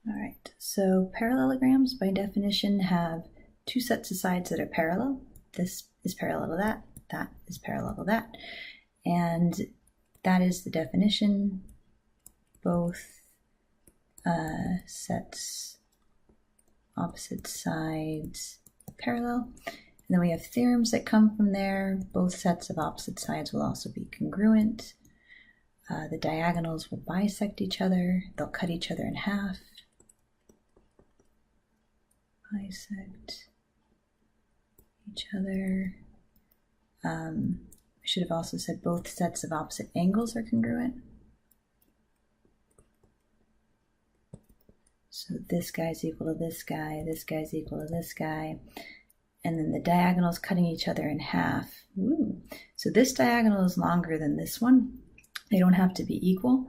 All right, so parallelograms by definition have two sets of sides that are parallel. This is parallel to that, that is parallel to that, and that is the definition. Both sets, opposite sides, parallel. And then we have theorems that come from there. Both sets of opposite sides will also be congruent. The diagonals will bisect each other. They'll cut each other in half. Bisect each other. I should have also said both sets of opposite angles are congruent. So this guy's equal to this guy's equal to this guy. And then the diagonals cutting each other in half. Ooh. So this diagonal is longer than this one. They don't have to be equal.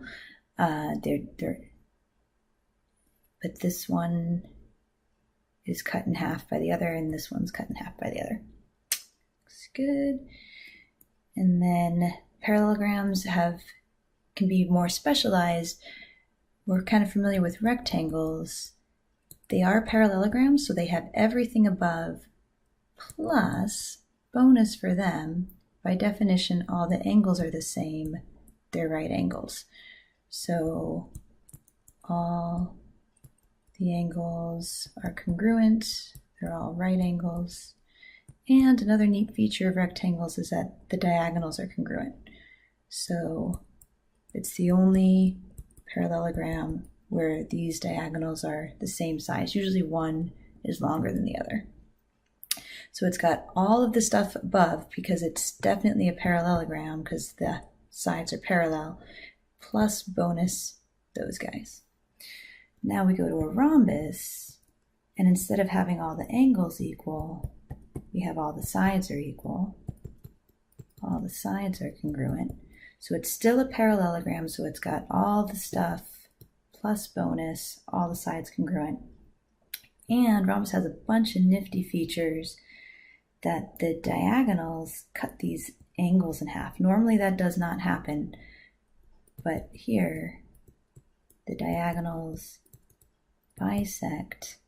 But this one is cut in half by the other, and this one's cut in half by the other. Looks good. And then parallelograms can be more specialized. We're kind of familiar with rectangles. They are parallelograms, so they have everything above, plus, bonus for them, by definition, all the angles are the same. They're right angles. So all the angles are congruent. They're all right angles. And another neat feature of rectangles is that the diagonals are congruent. So it's the only parallelogram where these diagonals are the same size. Usually one is longer than the other. So it's got all of the stuff above because it's definitely a parallelogram because the sides are parallel, plus bonus those guys. Now we go to a rhombus, and instead of having all the angles equal, we have all the sides are equal. All the sides are congruent. So it's still a parallelogram, so it's got all the stuff plus bonus, all the sides congruent. And rhombus has a bunch of nifty features that the diagonals cut these angles in half. Normally that does not happen, but here the diagonals bisect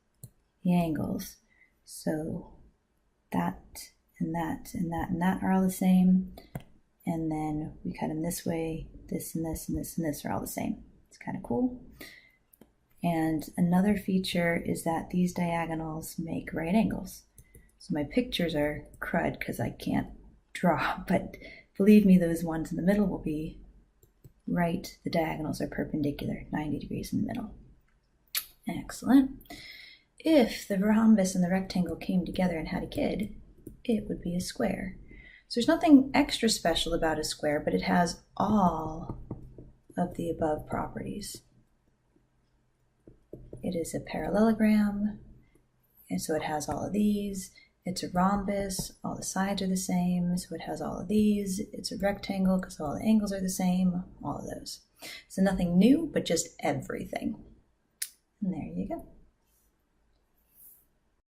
the angles. So that and that and that and that are all the same. And then we cut them this way, this and this and this and this are all the same. It's kind of cool. And another feature is that these diagonals make right angles. So my pictures are crud because I can't draw, but believe me, those ones in the middle will be right. The diagonals are perpendicular, 90 degrees in the middle. Excellent. If the rhombus and the rectangle came together and had a kid, it would be a square. So there's nothing extra special about a square, but it has all of the above properties. It is a parallelogram, and so it has all of these. It's a rhombus, all the sides are the same, so it has all of these. It's a rectangle because all the angles are the same, all of those. So nothing new, but just everything. And there you go.